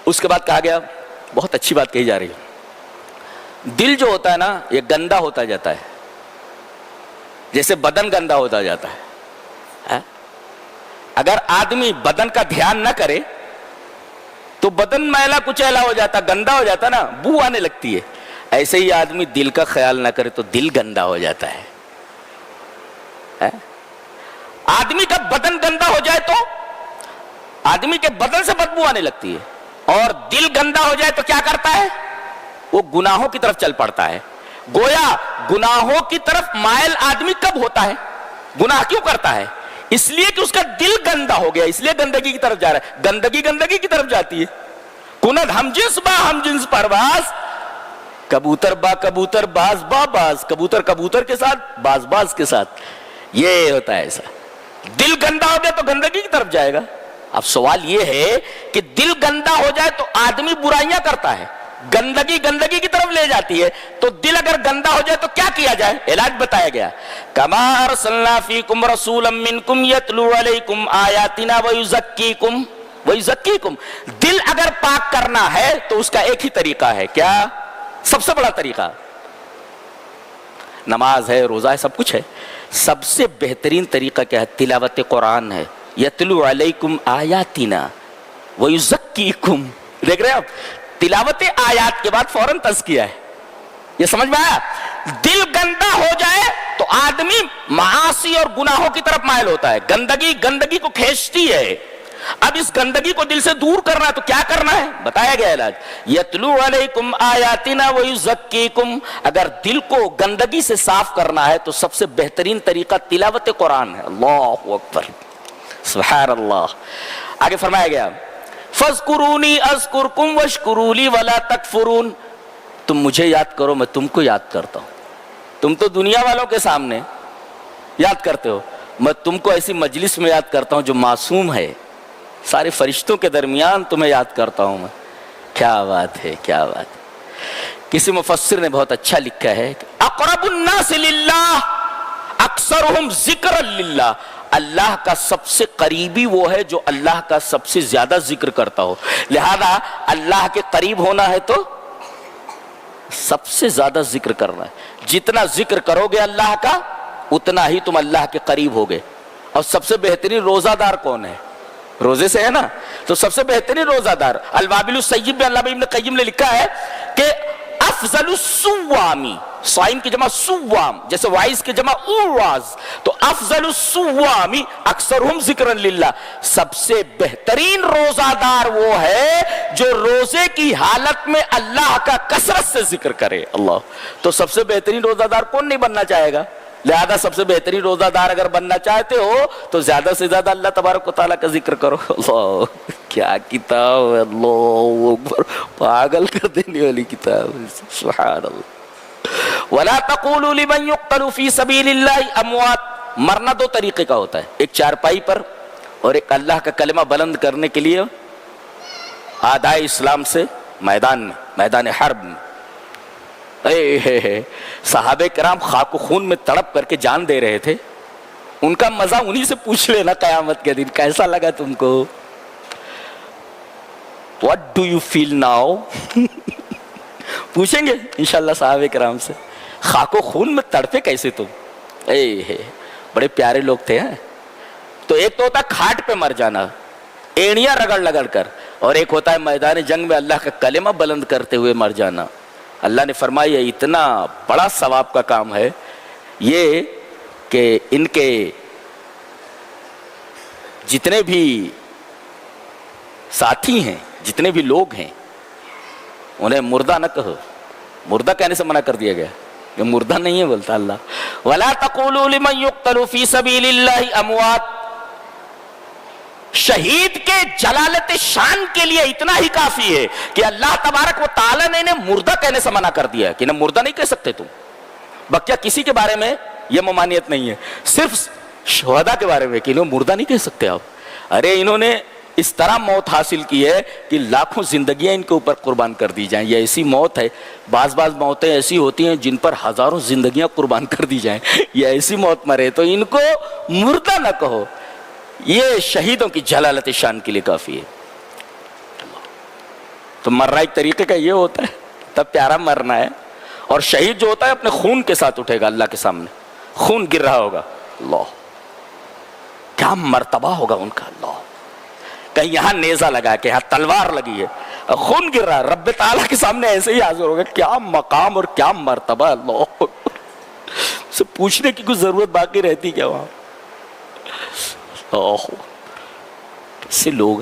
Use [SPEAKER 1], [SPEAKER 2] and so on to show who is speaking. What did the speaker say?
[SPEAKER 1] اس کے بعد کہا گیا، بہت اچھی بات کہی جا رہی ہے، دل جو ہوتا ہے نا یہ گندا ہوتا جاتا ہے، جیسے بدن گندا ہوتا جاتا ہے۔ اگر آدمی بدن کا دھیان نہ کرے تو بدن میلا کچیلا ہو جاتا، گندا ہو جاتا نا، بو آنے لگتی ہے۔ ایسے ہی آدمی دل کا خیال نہ کرے تو دل گندا ہو جاتا ہے۔ آدمی کا بدن گندا ہو جائے تو آدمی کے بدن سے بدبو آنے لگتی ہے، اور دل گندا ہو جائے تو کیا کرتا ہے؟ وہ گناہوں کی طرف چل پڑتا ہے۔ گویا گناہوں کی طرف مائل آدمی کب ہوتا ہے؟ گناہ کیوں کرتا ہے؟ اس لیے کہ اس کا دل گندا ہو گیا، اس لیے گندگی کی طرف جا رہا ہے۔ گندگی کی طرف جاتی ہے۔ کند ہم جنس با ہم جنس پرواز، کبوتر با کبوتر، باز با باز، کبوتر کبوتر کے ساتھ، باز باز کے ساتھ، یہ ہوتا ہے ایسا۔ دل گندا ہو گیا تو گندگی کی طرف جائے گا۔ اب سوال یہ ہے کہ دل گندا ہو جائے تو آدمی برائیاں کرتا ہے، گندگی کی طرف لے جاتی ہے، تو دل اگر گندا ہو جائے تو کیا کیا جائے؟ علاج بتایا گیا، کما ارسلنا فیکم رسولا منکم یتلو علیکم آیاتنا ویزکیکم۔ دل اگر پاک کرنا ہے تو اس کا ایک ہی طریقہ ہے، کیا؟ سب سے بڑا طریقہ نماز ہے، روزہ ہے، سب کچھ ہے۔ سب سے بہترین طریقہ کیا ہے؟ تلاوت قرآن ہے۔ یتلو علیکم آیاتنا ویزکیکم، دیکھ رہے ہیں آپ، تلاوت آیات کے بعد فوراً تزکیہ ہے۔ یہ سمجھ میں آیا؟ دل گندا ہو جائے تو آدمی معاصی اور گناہوں کی طرف مائل ہوتا ہے، گندگی کو کھینچتی ہے۔ اب اس گندگی کو دل سے دور کرنا ہے تو کیا کرنا ہے؟ بتایا گیا علاج، یتلو علیکم آیاتنا ویزکیکم۔ اگر دل کو گندگی سے صاف کرنا ہے تو سب سے بہترین طریقہ تلاوت قرآن ہے۔ اللہ اکبر، سبحان اللہ۔ آگے فرمایا گیا، فَاذْكُرُونِي أَذْكُرْكُمْ وَاشْكُرُوا لِي وَلَا تَكْفُرُونَ۔ تم مجھے یاد کرو، میں تم کو یاد کرتا ہوں۔ تم تو دنیا والوں کے سامنے یاد کرتے ہو، میں تم کو ایسی مجلس میں یاد کرتا ہوں جو معصوم ہے، سارے فرشتوں کے درمیان تمہیں یاد کرتا ہوں میں۔ کیا بات ہے، کیا بات ہے۔ کسی مفسر نے بہت اچھا لکھا ہے، اقرب الناس للہ اکثرہم ذکرا للہ۔ اللہ کا سب سے قریبی وہ ہے جو اللہ کا سب سے زیادہ ذکر کرتا ہو، لہذا اللہ کے قریب ہونا ہے تو سب سے زیادہ ذکر کرنا ہے۔ جتنا ذکر کرو گے اللہ کا اتنا ہی تم اللہ کے قریب ہوگے۔ اور سب سے بہترین روزہ دار کون ہے؟ روزے سے ہے نا، تو سب سے بہترین روزہ دار، الوابل السیب میں علامہ ابن قیم نے لکھا ہے کہ افضل الصوامی، صائم کی جمع صوام، جیسے وائز کی جمع اواز، تو افضل الصوامی اکثرہم ذکرا للہ، سب سے بہترین روزہ دار وہ ہے جو روزے کی حالت میں اللہ کا کثرت سے ذکر کرے۔ اللہ، تو سب سے بہترین روزہ دار کون نہیں بننا چاہے گا؟ لہذا سب سے بہترین روزہ دار اگر بننا چاہتے ہو تو زیادہ سے زیادہ اللہ تبارک و تعالیٰ کا ذکر کرو۔ اللہ، کیا کتاب ہے، اللہ اکبر، پاگل کر دینے والی کتاب ہے، سبحان اللہ۔ وَلَا تَقُولُوا لِمَنْ يُقْتَلُ فِي سَبِيلِ اللَّهِ اموات۔ مرنا دو طریقے کا ہوتا ہے، ایک چارپائی پر اور ایک اللہ کا کلمہ بلند کرنے کے لیے اعدائے اسلام سے میدان میں، میدان حرب میں۔ صحابہ کرام خاک و خون میں تڑپ کر کے جان دے رہے تھے، ان کا مزہ انہی سے پوچھ لینا قیامت کے دن، کیسا لگا تم کو؟ What do you feel now؟ پوچھیں گے انشاءاللہ صحابہ کرام سے، خاک و خون میں تڑپے کیسے تم؟ بڑے پیارے لوگ تھے۔ تو ایک تو ہوتا ہے کھاٹ پہ مر جانا، اینڑیاں رگڑ لگڑ کر، اور ایک ہوتا ہے میدان جنگ میں اللہ کا کلمہ بلند کرتے ہوئے مر جانا۔ اللہ نے فرمایا اتنا بڑا ثواب کا کام ہے یہ کہ ان کے جتنے بھی ساتھی ہیں، جتنے بھی لوگ ہیں، انہیں مردہ نہ کہو۔ مردہ کہنے سے منع کر دیا گیا، یہ مردہ نہیں ہے بولتا اللہ۔ وَلَا تَقُولُوا لِمَنْ يُقْتَلُ فِي سَبِيلِ اللَّهِ اموات۔ شہید کے جلالت شان کے لیے اتنا ہی کافی ہے کہ اللہ تبارک و تعالیٰ نے انہیں مردہ کہنے سے منع کر دیا کہ انہیں مردہ نہیں کہہ سکتے تم۔ بقیہ کسی کے بارے میں یہ ممانعت نہیں ہے، صرف شہداء کے بارے میں کہ انہیں مردہ نہیں کہہ سکتے آپ۔ ارے انہوں نے اس طرح موت حاصل کی ہے کہ لاکھوں زندگیاں ان کے اوپر قربان کر دی جائیں۔ یہ ایسی موت ہے، بعض موتیں ایسی ہوتی ہیں جن پر ہزاروں زندگیاں قربان کر دی جائیں، یہ ایسی موت مرے تو ان کو مردہ نہ کہو، یہ شہیدوں کی جلالت شان کے لیے کافی ہے۔ تو مرنا ایک طریقے کا یہ ہوتا ہے، تب پیارا مرنا ہے. اور شہید جو ہوتا ہے اپنے خون کے ساتھ اٹھے گا اللہ کے سامنے، خون گر رہا ہوگا. اللہ کیا مرتبہ ہوگا ان کا. اللہ کہیں یہاں نیزہ لگا کہ یہاں تلوار لگی ہے، خون گر رہا ہے، رب تعالیٰ کے سامنے ایسے ہی حاضر ہوگا. کیا مقام اور کیا مرتبہ. اللہ سے پوچھنے کی کوئی ضرورت باقی رہتی کیا وہاں. ایسے لوگ